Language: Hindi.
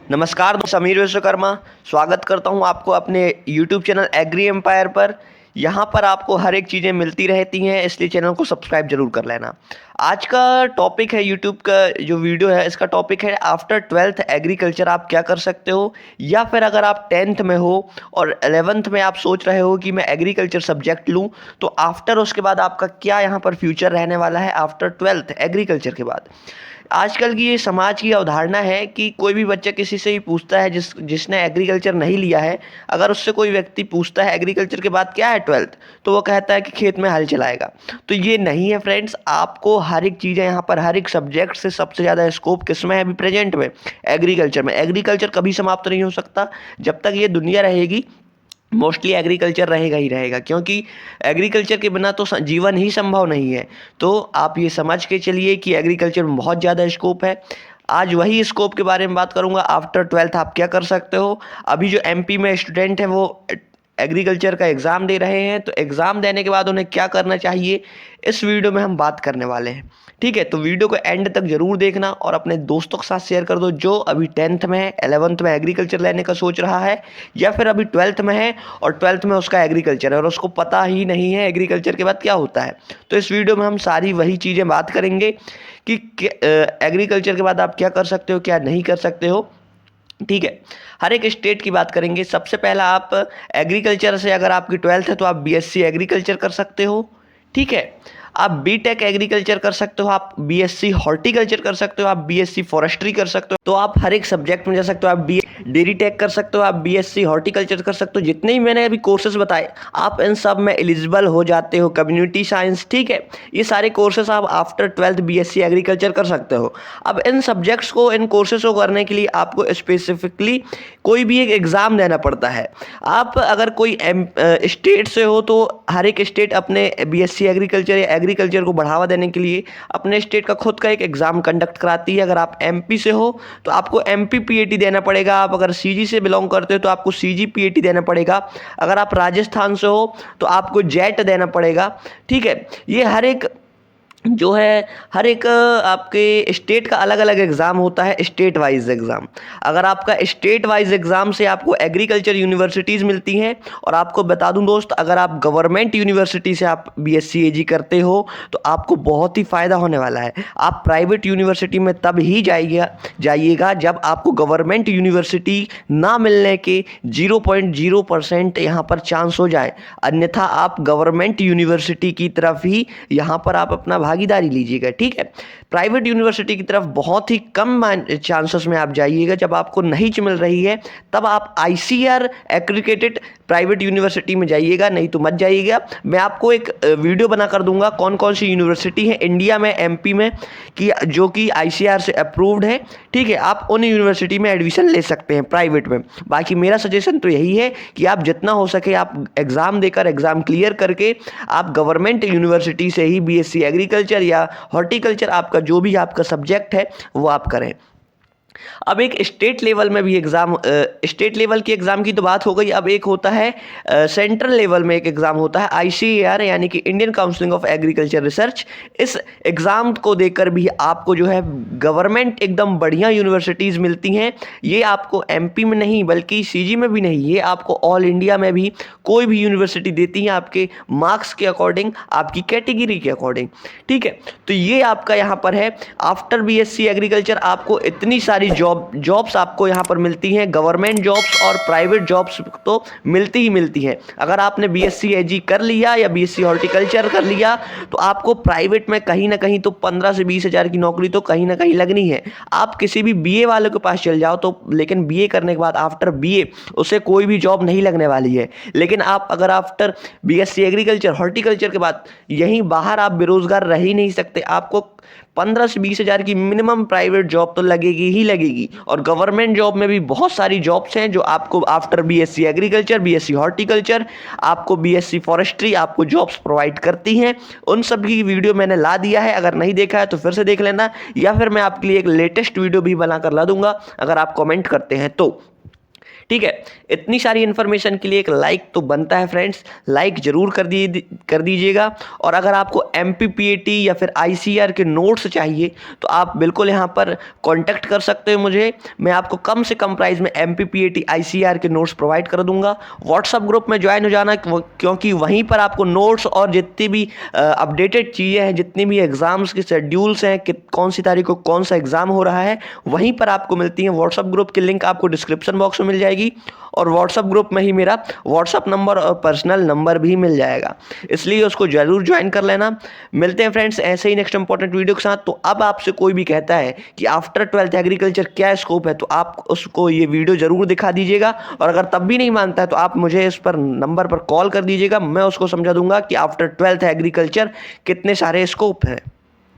नमस्कार दोस्त, समीर विश्वकर्मा स्वागत करता हूं आपको अपने YouTube चैनल एग्री एम्पायर पर। यहां पर आपको हर एक चीज़ें मिलती रहती हैं, इसलिए चैनल को सब्सक्राइब जरूर कर लेना। आज का टॉपिक है, YouTube का जो वीडियो है इसका टॉपिक है आफ्टर 12th एग्रीकल्चर आप क्या कर सकते हो। या फिर अगर आप 10th में हो और 11th में आप सोच रहे हो कि मैं एग्रीकल्चर सब्जेक्ट लूँ, तो आफ्टर उसके बाद आपका क्या यहाँ पर फ्यूचर रहने वाला है आफ्टर 12th एग्रीकल्चर के बाद। आजकल की ये समाज की अवधारणा है कि कोई भी बच्चा किसी से ही पूछता है जिसने एग्रीकल्चर नहीं लिया है, अगर उससे कोई व्यक्ति पूछता है एग्रीकल्चर के बाद क्या है 12th, तो वो कहता है कि खेत में हल चलाएगा। तो ये नहीं है फ्रेंड्स, आपको हर एक चीज़ें यहाँ पर हर एक सब्जेक्ट से सबसे ज़्यादा स्कोप किस में है अभी प्रेजेंट में, एग्रीकल्चर में। एग्रीकल्चर कभी समाप्त नहीं हो सकता, जब तक ये दुनिया रहेगी मोस्टली एग्रीकल्चर रहेगा ही रहेगा, क्योंकि एग्रीकल्चर के बिना तो जीवन ही संभव नहीं है। तो आप ये समझ के चलिए कि एग्रीकल्चर में बहुत ज़्यादा स्कोप है। आज वही स्कोप के बारे में बात करूंगा। आफ्टर 12th आप क्या कर सकते हो। अभी जो एमपी में स्टूडेंट हैं वो एग्रीकल्चर का एग्ज़ाम दे रहे हैं, तो एग्ज़ाम देने के बाद उन्हें क्या करना चाहिए, इस वीडियो में हम बात करने वाले हैं। ठीक है, तो वीडियो को एंड तक ज़रूर देखना और अपने दोस्तों के साथ शेयर कर दो जो अभी 10th में है, 11th में एग्रीकल्चर लेने का सोच रहा है, या फिर अभी 12th में है और 12th में उसका एग्रीकल्चर है और उसको पता ही नहीं है एग्रीकल्चर के बाद क्या होता है। तो इस वीडियो में हम सारी वही चीज़ें बात करेंगे कि एग्रीकल्चर के बाद आप क्या कर सकते हो, क्या नहीं कर सकते हो। ठीक है, हर एक स्टेट की बात करेंगे। सबसे पहला, आप एग्रीकल्चर से अगर आपकी 12th है तो आप बीएससी एग्रीकल्चर कर सकते हो। ठीक है, आप बीटेक एग्रीकल्चर कर सकते हो, आप बीएससी हॉर्टिकल्चर कर सकते हो, आप बीएससी फॉरेस्ट्री कर सकते हो। तो आप हर एक सब्जेक्ट में जा सकते हो। आप बी डेयरी टेक कर सकते हो, आप बीएससी हॉर्टिकल्चर कर सकते हो। जितने ही मैंने अभी कोर्सेज बताए आप इन सब में एलिजिबल हो जाते हो। कम्युनिटी साइंस, ठीक है, ये सारे कोर्सेज आप आफ्टर 12th बीएससी एग्रीकल्चर कर सकते हो। अब इन सब्जेक्ट्स को, इन कोर्सेज को करने के लिए आपको स्पेसिफिकली कोई भी एक एग्ज़ाम देना पड़ता है। आप अगर कोई स्टेट से हो तो हर एक स्टेट अपने बीएससी एग्रीकल्चर या एग्रीकल्चर को बढ़ावा देने के लिए अपने स्टेट का खुद का एक एग्ज़ाम कंडक्ट कराती है। अगर आप एमपी से हो तो आपको एमपी पीएटी देना पड़ेगा। आप अगर सीजी से बिलोंग करते हो तो आपको सीजी पीएटी देना पड़ेगा। अगर आप राजस्थान से हो तो आपको जेट देना पड़ेगा। ठीक है, ये हर एक जो है हर एक आपके स्टेट का अलग अलग एग्ज़ाम होता है, स्टेट वाइज एग्ज़ाम। अगर आपका स्टेट वाइज एग्ज़ाम से आपको एग्रीकल्चर यूनिवर्सिटीज़ मिलती हैं, और आपको बता दूं दोस्त, अगर आप गवर्नमेंट यूनिवर्सिटी से आप बीएससी एजी करते हो तो आपको बहुत ही फ़ायदा होने वाला है। आप प्राइवेट यूनिवर्सिटी में तब ही जाइएगा जब आपको गवर्नमेंट यूनिवर्सिटी ना मिलने के 0.0% यहाँ पर चांस हो जाए, अन्यथा आप गवर्नमेंट यूनिवर्सिटी की तरफ ही यहाँ पर आप अपना भागीदारी लीजिएगा। ठीक है, प्राइवेट यूनिवर्सिटी की तरफ बहुत ही कम चांसेस में आप जाइएगा। जब आपको नहीं मिल रही है तब आप आईसीआर एक्रीडिटेड प्राइवेट यूनिवर्सिटी में जाइएगा, नहीं तो मत जाइएगा। मैं आपको एक वीडियो बना कर दूंगा कौन कौन सी यूनिवर्सिटी है इंडिया में, एमपी में, कि जो कि आईसीआर से अप्रूव्ड है। ठीक है, आप उन यूनिवर्सिटी में एडमिशन ले सकते हैं प्राइवेट में। बाकी मेरा सजेशन तो यही है कि आप जितना हो सके आप एग्ज़ाम देकर, एग्ज़ाम क्लियर करके आप गवर्नमेंट यूनिवर्सिटी से ही बीएससी एग्रीकल्चर या हॉर्टिकल्चर, आपका जो भी आपका सब्जेक्ट है वो आप करें। अब एक स्टेट लेवल में भी एग्ज़ाम, स्टेट लेवल की एग्ज़ाम की तो बात हो गई। अब एक होता है सेंट्रल लेवल में एक एग्ज़ाम होता है आईसीएआर, यानी कि Indian council of agriculture research. इस एग्ज़ाम को देकर भी आपको जो है गवर्नमेंट एकदम बढ़िया यूनिवर्सिटीज़ मिलती हैं। ये आपको एमपी में नहीं बल्कि सीजी में भी नहीं, ये आपको ऑल इंडिया में भी कोई भी यूनिवर्सिटी देती है आपके मार्क्स के अकॉर्डिंग, आपकी कैटेगरी के अकॉर्डिंग। ठीक है, तो ये आपका यहाँ पर है। आफ्टर बीएससी एग्रीकल्चर आपको इतनी सारी जॉब्स आपको यहाँ पर मिलती हैं, गवर्नमेंट जॉब्स और प्राइवेट जॉब्स तो मिलती ही मिलती हैं। अगर आपने बीएससी एजी कर लिया या बीएससी हॉर्टिकल्चर कर लिया तो आपको प्राइवेट में कहीं ना कहीं तो 15 से 20 हज़ार की नौकरी तो कहीं ना कहीं लगनी है। आप किसी भी बीए वाले के पास चल जाओ तो, लेकिन बीए करने के बाद आफ्टर बीए उसे कोई भी जॉब नहीं लगने वाली है। लेकिन आप अगर आफ्टर बीएससी एग्रीकल्चर हॉर्टिकल्चर के बाद यहीं बाहर आप बेरोजगार रह ही नहीं सकते। आपको 15 से 20 हज़ार की मिनिमम प्राइवेट जॉब तो लगेगी ही लगेगी। और गवर्नमेंट जॉब में भी बहुत सारी जॉब्स हैं जो आपको after BSc agriculture, BSc horticulture, आपको बीएससी फॉरेस्ट्री आपको जॉब्स प्रोवाइड करती हैं। उन सब की वीडियो मैंने ला दिया है, अगर नहीं देखा है तो फिर से देख लेना, या फिर मैं आपके लिए एक लेटेस्ट वीडियो भी बनाकर ला दूंगा अगर आप कमेंट करते हैं तो। ठीक है, इतनी सारी इन्फॉर्मेशन के लिए एक लाइक तो बनता है फ्रेंड्स, लाइक जरूर कर दीजिएगा। और अगर आपको MPPAT या फिर ICAR के नोट्स चाहिए तो आप बिल्कुल यहाँ पर कांटेक्ट कर सकते हो मुझे। मैं आपको कम से कम प्राइस में MPPAT ICAR के नोट्स प्रोवाइड कर दूंगा। व्हाट्सअप ग्रुप में ज्वाइन हो जाना, क्योंकि वहीं पर आपको नोट्स और जितनी भी अपडेटेड चीज़ें हैं, जितनी भी एग्जाम्स के शेड्यूल्स हैं कि कौन सी तारीख को कौन सा एग्जाम हो रहा है, वहीं पर आपको मिलती हैं। व्हाट्सअप ग्रुप की लिंक आपको डिस्क्रिप्शन बॉक्स में मिल जाएगी और व्हाट्सअप ग्रुप में ही मेरा व्हाट्सअप नंबर और पर्सनल नंबर भी मिल जाएगा, इसलिए उसको जरूर ज्वाइन कर लेना। मिलते हैं फ्रेंड्स ऐसे ही नेक्स्ट इंपॉर्टेंट वीडियो के साथ। तो अब आपसे कोई भी कहता है कि आफ्टर 12th एग्रीकल्चर क्या स्कोप है, तो आप उसको ये वीडियो जरूर दिखा दीजिएगा। और अगर तब भी नहीं मानता है तो आप मुझे इस पर नंबर पर कॉल कर दीजिएगा, मैं उसको समझा दूंगा कि आफ्टर 12th एग्रीकल्चर कितने सारे स्कोप हैं।